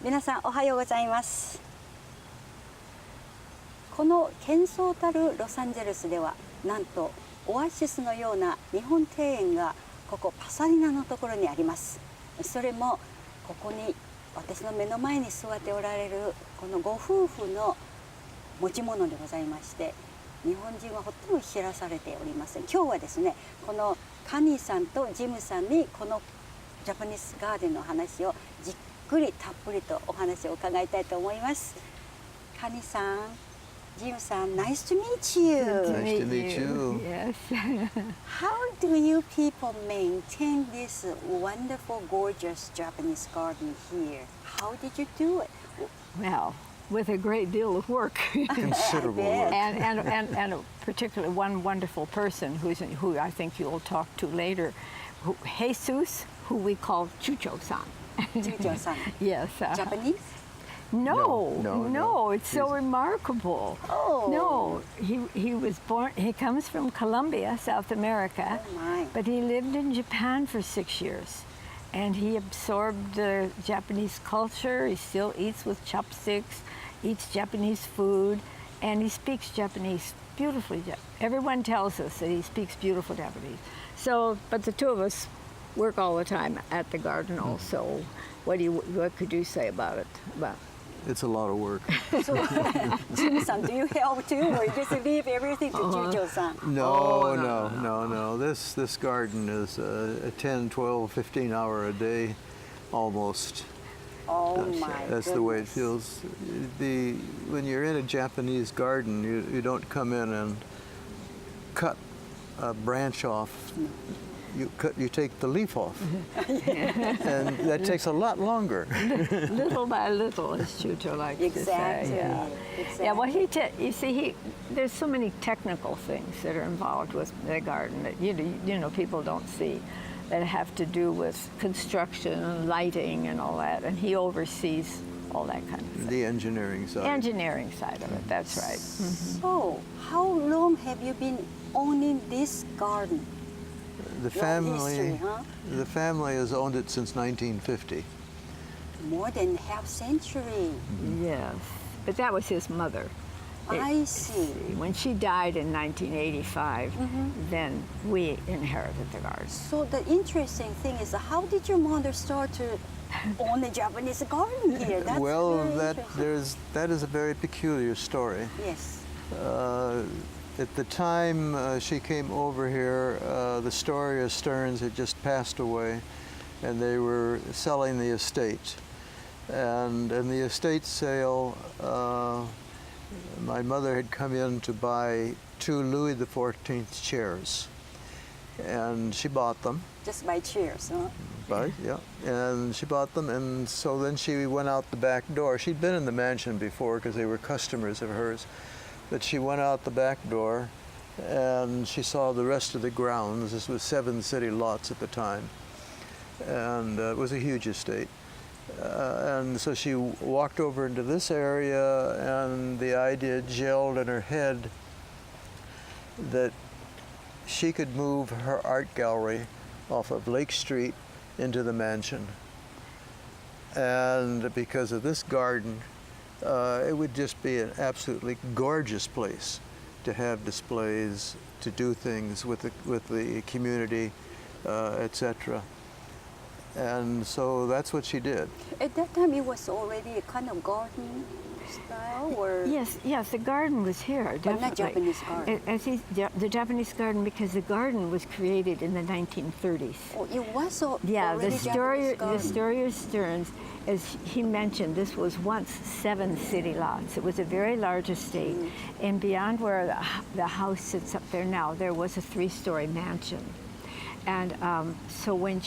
皆さんおはようございます。この喧騒たるロサンゼルスでは、なんとオアシスのような日本庭園がここパサリナのところにあります。それもここに私の目の前に座っておられるこのご夫婦の持ち物でございまして、日本人はほとんど知らされておりません。今日はですね、このカニーさんとジムさんにこのジャパニーズガーデンの話をじっくりたっぷりとお話を伺いたいと思います。カニーさん、ジムさん、nice to meet you. Nice to meet you. Yes. How do you people maintain this wonderful, gorgeous Japanese garden here? How did you do it? Well, with a great deal of work. Considerable work. and particularly one wonderful person who I think you'll talk to later, Jesus, who we call Chucho-san. Chucho-san. Yes. Japanese? No, it's so remarkable. Oh. No, he was born, he comes from Colombia, South America, Oh my. but he lived in Japan for 6 years. And he absorbed the Japanese culture. He still eats with chopsticks, eats Japanese food, and he speaks Japanese beautifully. Everyone tells us that he speaks beautiful Japanese. So, but the two of us work all the time at the garden also. What could you say about it? It's a lot of work. So, Jim-san, do you help too, or you just leave everything to Chucho-san? No. This garden is a 10, 12, 15 hour a day, almost. Oh my That's the way it goodness. feels. When you're in a Japanese garden, you don't come in and cut a branch off. You take the leaf off, and that takes a lot longer. Little by little, as Chucho likes to say. Yeah. Exactly. Yeah, well, you see, there's so many technical things that are involved with the garden that you know people don't see, that have to do with construction and lighting and all that, and he oversees all that kind of thing. The engineering side. Engineering side of it, that's right. So, how long have you been owning this garden? The family has owned it since 1950. More than half century. Yes, but that was his mother. I see. When she died in 1985, then we inherited the garden. So the interesting thing is, how did your mother start to own a Japanese garden here? That's very interesting. That is a very peculiar story. Yes. At the time she came over here, the Storrier Stearns had just passed away, and they were selling the estate. And in the estate sale, my mother had come in to buy 2 Louis XIV chairs, and she bought them. Just by chairs, huh? Right, yeah. And she bought them, and so then she went out the back door. She'd been in the mansion before because they were customers of hers. But she went out the back door and she saw the rest of the grounds. This was 7 city lots at the time. And it was a huge estate. And so she walked over into this area, and the idea gelled in her head that she could move her art gallery off of Lake Street into the mansion. And because of this garden, it would just be an absolutely gorgeous place to have displays, to do things with the community, etc. And so that's what she did. At that time, it was already a kind of garden style, or? Yes, the garden was here, definitely. But not Japanese garden. The Japanese garden, because the garden was created in the 1930s. Oh, it was already the Storrier Stearns, as he mentioned, this was once 7 city lots. It was a very large estate, and beyond where the house sits up there now, there was a 3-story mansion. And so when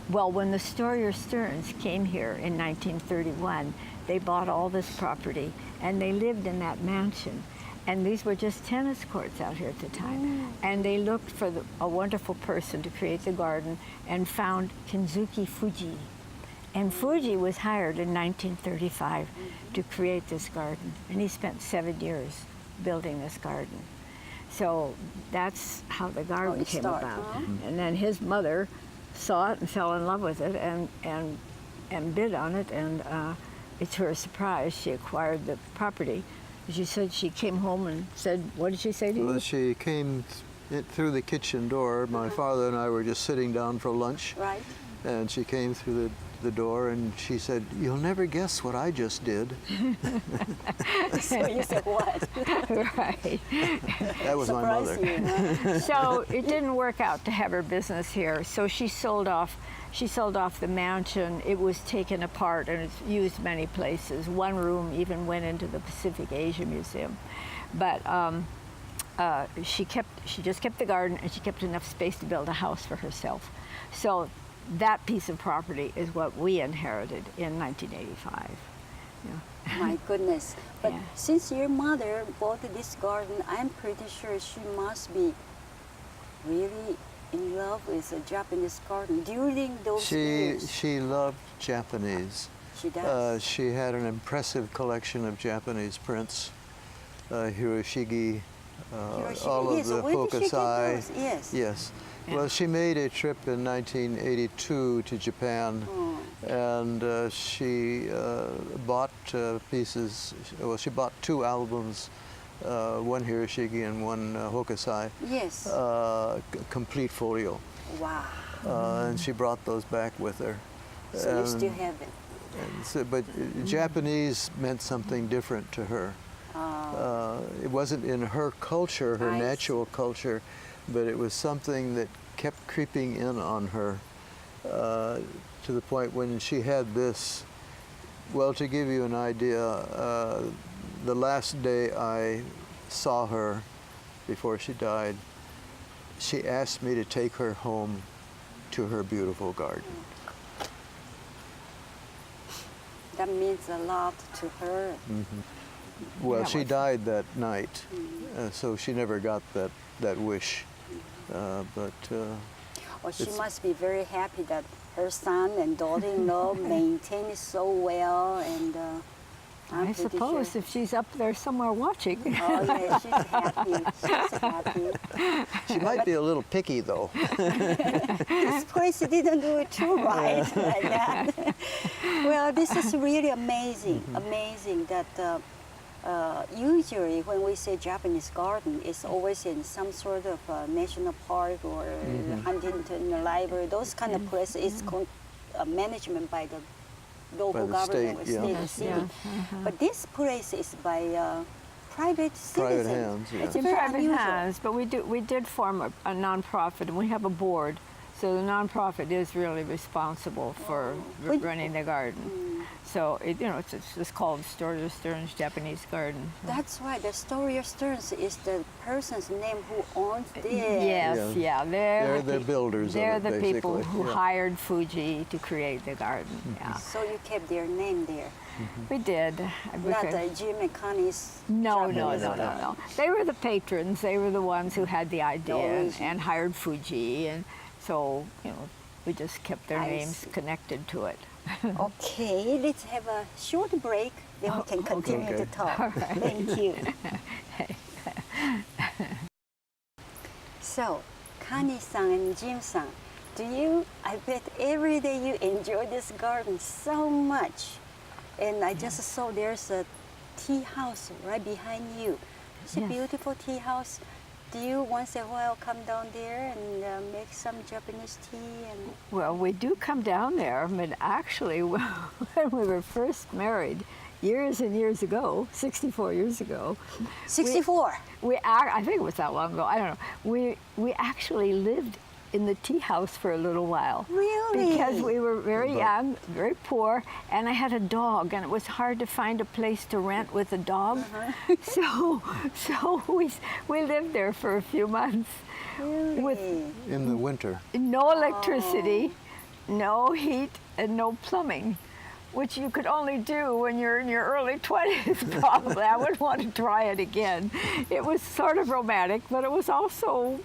when the Storrier Stearns came here in 1931, they bought all this property, and they lived in that mansion. And these were just tennis courts out here at the time. And they looked for a wonderful person to create the garden and found Kinzuki Fuji. And Fuji was hired in 1935 to create this garden. And he spent 7 years building this garden. So that's how the garden came about. And then his mother saw it and fell in love with it and and bid on it, and to her surprise, she acquired the property. She said she came home and said, what did she say to you? Well, she came through the kitchen door. My father and I were just sitting down for lunch. Right. And she came through the door and she said, "You'll never guess what I just did." So you said what? Right. That was my mother. Surprise you, huh? So it didn't work out to have her business here. So she sold off the mansion. It was taken apart and it's used many places. One room even went into the Pacific Asia Museum. But she just kept the garden, and she kept enough space to build a house for herself. So that piece of property is what we inherited in 1985. Yeah. My goodness. But Yeah. since your mother bought this garden, I'm pretty sure she must be really in love with a Japanese garden during those years. She loved Japanese. She does. She had an impressive collection of Japanese prints, Hiroshige, Hiroshige, all of yes. the Where did she get Hokusai. those? Yes. Yes. Yeah. Well, she made a trip in 1982 to Japan, and she bought pieces. Well, she bought 2 albums, one Hiroshige and one Hokusai, Yes. complete folio, Wow. and she brought those back with her. So you still have it. And so, but Japanese meant something different to her. It wasn't in her culture, her I see. natural culture, but it was something that kept creeping in on her to the point when she had this. Well, to give you an idea, the last day I saw her before she died, she asked me to take her home to her beautiful garden. That means a lot to her. Well, That she was- died that night, so she never got that wish. Or she It's- must be very happy that her son and daughter-in-law maintain it so well, and I'm I pretty suppose sure. if she's up there somewhere watching. Oh yeah, she's happy. She's happy. She might be a little picky, though. This place didn't do it too right like that. Well, this is really amazing. Amazing that usually when we say Japanese garden, it's always in some sort of national park or Huntington Library. Those kind of places. It's management by the local the government or state, yeah. state or Yes, city. yeah, But this place is by private citizens. hands, yeah. It's In very private unusual. hands, but we did form a nonprofit, and we have a board. So the nonprofit is really responsible for When- running the garden. So it's called Storrier Stearns Japanese Garden. That's right. The Storrier Stearns is the person's name who owns this. Yes, Yeah. yeah, They're the builders of They're it, the people basically, who yeah. hired Fuji to create the garden. Yeah, So you kept their name there. we did. Not Jim and Connie's. No. Japanese. They were the patrons. They were the ones who had the idea origin. and hired Fuji, and so we just kept their I names see. connected to it. Okay, let's have a short break, then we can continue okay. to talk. All right. Thank you. So, Connie-san and Jim-san, I bet every day you enjoy this garden so much. And I just saw there's a tea house right behind you. It's a Yes. beautiful tea house. Do you once in a while come down there and make some Japanese tea? And Well, we do come down there, but actually, when we were first married, years and years ago, 64 years ago, 64. I think it was that long ago. I don't know. We actually lived in the tea house for a little while. Really? Because we were very young, very poor, and I had a dog, and it was hard to find a place to rent with a dog. So we lived there for a few months Really? with In the winter. no electricity, no heat, and no plumbing, which you could only do when you're in your early 20s, probably. I wouldn't want to try it again. It was sort of romantic, but it was also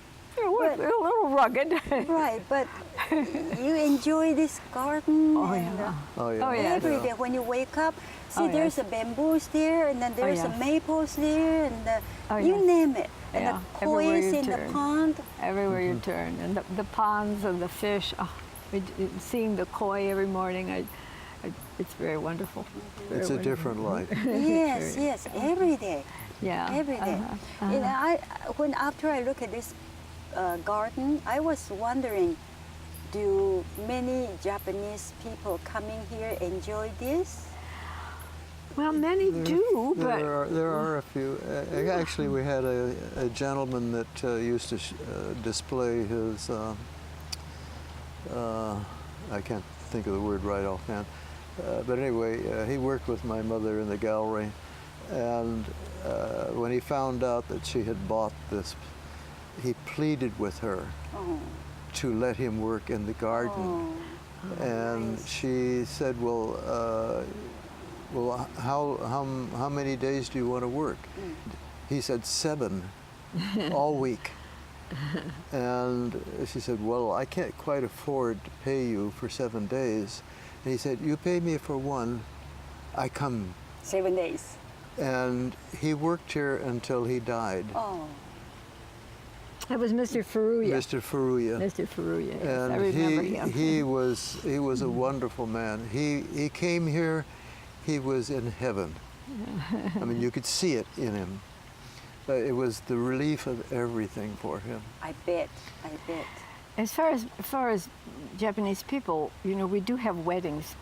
a little rugged. Right, but you enjoy this garden. Oh, and, yeah. Oh, yeah. Oh, yeah. Every day when you wake up, see Oh, there's yes. a bamboos there, and then there's a yes. maples there, and Oh, you yes. name it. And Yeah, the everywhere koi's you in turn. the pond. Everywhere you turn, and the ponds and the fish. Oh, seeing the koi every morning, It's very wonderful. Very It's a wonderful. different life. Yes, yes, every day. Yeah. Every day. You know, when after I look at this garden, I was wondering, do many Japanese people coming here enjoy this? Well, many do, but There are a few. Actually, we had a gentleman that used to display his, I can't think of the word right offhand, but anyway, he worked with my mother in the gallery, and when he found out that she had bought this, he pleaded with her to let him work in the garden. And nice. she said, well, how many days do you want to work? He said 7, all week. And she said, well, I can't quite afford to pay you for 7 days. And he said, you pay me for 1, I come. 7 days. And he worked here until he died. Oh, that was Mr. Furuya. Mr. Furuya. Mr. Furuya, yes, And I remember him. he was a wonderful man. He came here, he was in heaven. I mean, you could see it in him. It was the relief of everything for him. I bet, I bet. As far as Japanese people, you know, we do have weddings.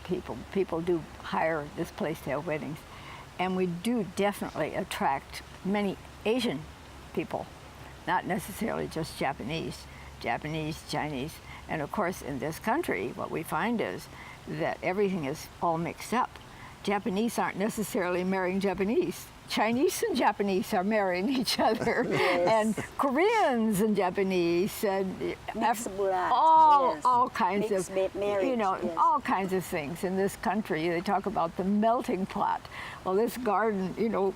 People do hire this place to have weddings, and we do definitely attract many Asian people, not necessarily just Japanese, Chinese, and of course in this country, what we find is that everything is all mixed up. Japanese aren't necessarily marrying Japanese. Chinese and Japanese are marrying each other, and Koreans and Japanese, and Mixed blood, yes. all kinds Mixed of, marriage, you know, yes. all kinds of things in this country. They talk about the melting pot. Well, this garden, you know,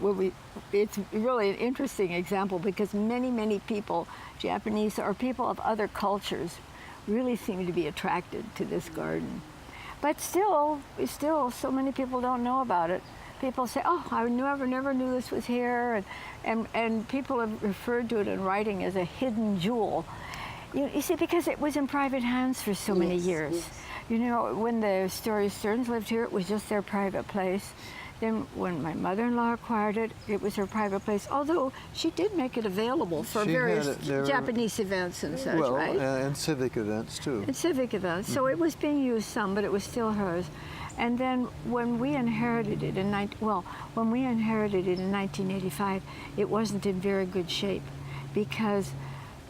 it's really an interesting example because many people, Japanese or people of other cultures, really seem to be attracted to this garden. But still, so many people don't know about it. People say, oh, I never knew this was here, and people have referred to it in writing as a hidden jewel. You see, because it was in private hands for so many years. Yes. You know, when the Stearns lived here, it was just their private place. Then when my mother-in-law acquired it, it was her private place, although she did make it available for She various had it there- Japanese events and such, Well, right? and civic events too. And civic events. So it was being used some, but it was still hers. And then when we inherited it in 1985, it wasn't in very good shape because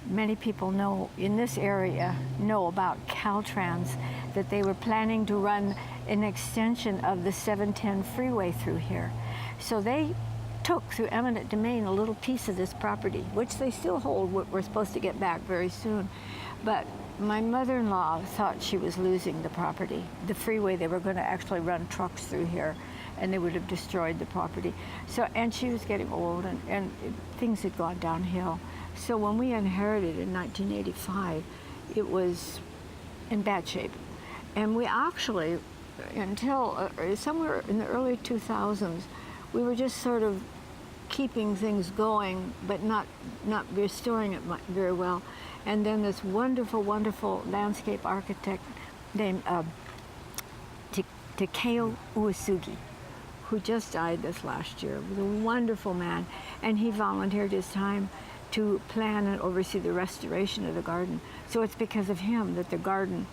many people in this area know about Caltrans, that they were planning to run an extension of the 710 freeway through here. So they took through eminent domain a little piece of this property, which they still hold. We're supposed to get back very soon. But my mother-in-law thought she was losing the property. The freeway, they were going to actually run trucks through here, and they would have destroyed the property. So, and she was getting old, and things had gone downhill. So when we inherited in 1985, it was in bad shape. And we actually, until somewhere in the early 2000s, we were just sort of keeping things going, but not restoring it very well. And then this wonderful landscape architect named Takeo Uesugi, who just died this last year, was a wonderful man, and he volunteered his time to plan and oversee the restoration of the garden. So it's because of him that the garden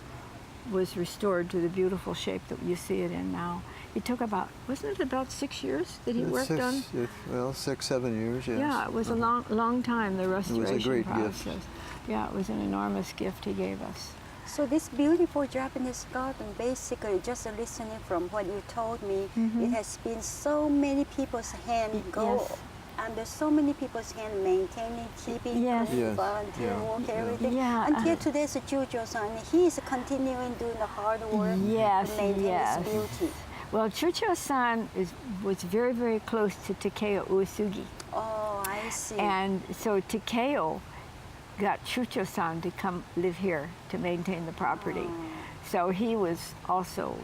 was restored to the beautiful shape that you see it in now. It took wasn't it about 6 years that he worked on? Well, 6, 7 years, yes. Yeah, it was a long time, the restoration great process. gift. Yeah, it was an enormous gift he gave us. So this beautiful Japanese garden, basically, just listening from what you told me, it has been so many people's hand Yes. under so many people's hand maintaining, keeping, Yes. Yes. volunteer Yeah. work, Yeah. everything. Yeah, Until today's Chucho-san, he's continuing doing the hard work Yes, to maintain yes. its beauty. Well, Chucho-san was very close to Takeo Uesugi. Oh, I see. And so Takeo got Chucho-san to come live here to maintain the property. So he was also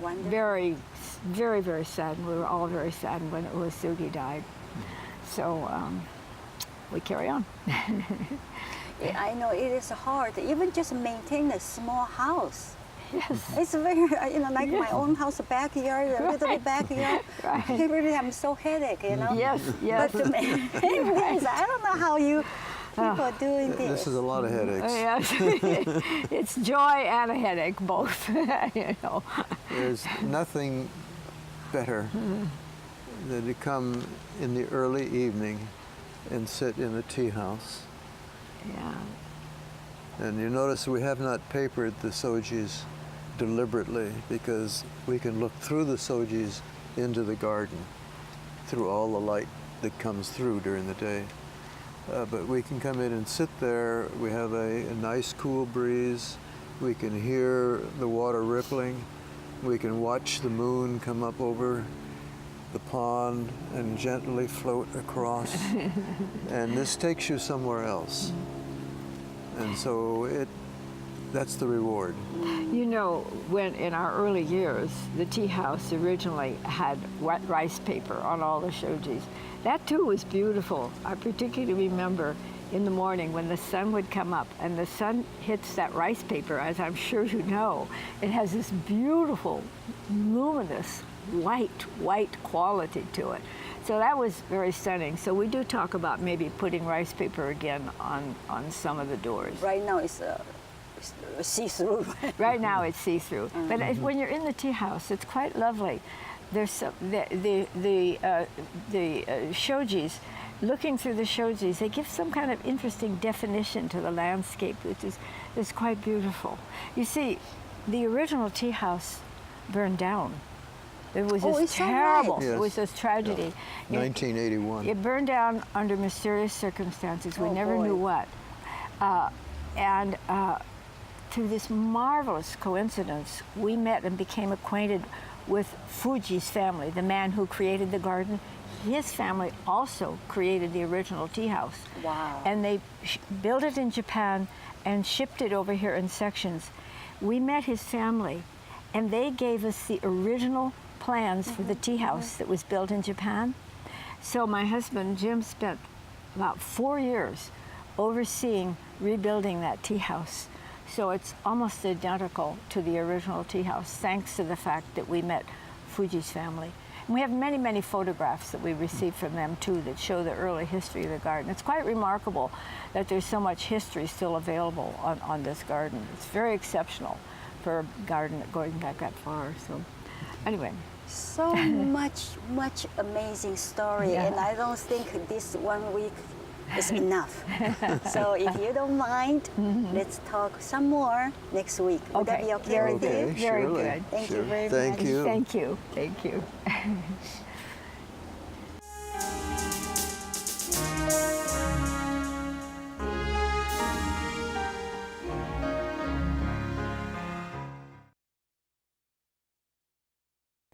Wonderful. very saddened. We were all very saddened when Uesugi died. So we carry on. I know it is hard, even just maintain a small house. Yes. It's very, like my own house backyard, a little bit backyard. Right. Really, I'm so headache, Yes, yes. But anyways, I don't know how you people are doing this. This is a lot of headaches. Yes. It's joy and a headache, both. There's nothing better than to come in the early evening and sit in a tea house. Yeah. And you notice we have not papered the sojis deliberately because we can look through the sojis into the garden through all the light that comes through during the day. But we can come in and sit there. We have a nice cool breeze. We can hear the water rippling. We can watch the moon come up over the pond and gently float across. And this takes you somewhere else. And so that's the reward. You know, when in our early years, the tea house originally had wet rice paper on all the shojis. That too was beautiful. I particularly remember in the morning when the sun would come up and the sun hits that rice paper, as I'm sure you know, it has this beautiful, luminous, white quality to it. So that was very stunning. So we do talk about maybe putting rice paper again on some of the doors. Right now it's see-through. Right now it's see-through. But when you're in the tea house, it's quite lovely. There's some, the shojis, looking through the shojis, they give some kind of interesting definition to the landscape, which is quite beautiful. You see, the original tea house burned down. It was this terrible, right? It was this tragedy. Yeah. 1981. It burned down under mysterious circumstances. We never knew what. And through this marvelous coincidence, we met and became acquainted with Fuji's family, the man who created the garden. His family also created the original tea house. Wow. And they built it in Japan and shipped it over here in sections. We met his family, and they gave us the original plans for the tea house that was built in Japan. So my husband, Jim, spent about 4 years overseeing rebuilding that tea house. So it's almost identical to the original tea house, thanks to the fact that we met Fuji's family. And we have many, many photographs that we received from them too that show the early history of the garden. It's quite remarkable that there's so much history still available on this garden. It's very exceptional for a garden going back that far. So anyway. So much amazing story, Yeah. and I don't think this 1 week is enough. So if you don't mind, let's talk some more next week. Would that be okay with you? Very surely. good. Thank you very Thank much. you. Thank you. Thank you.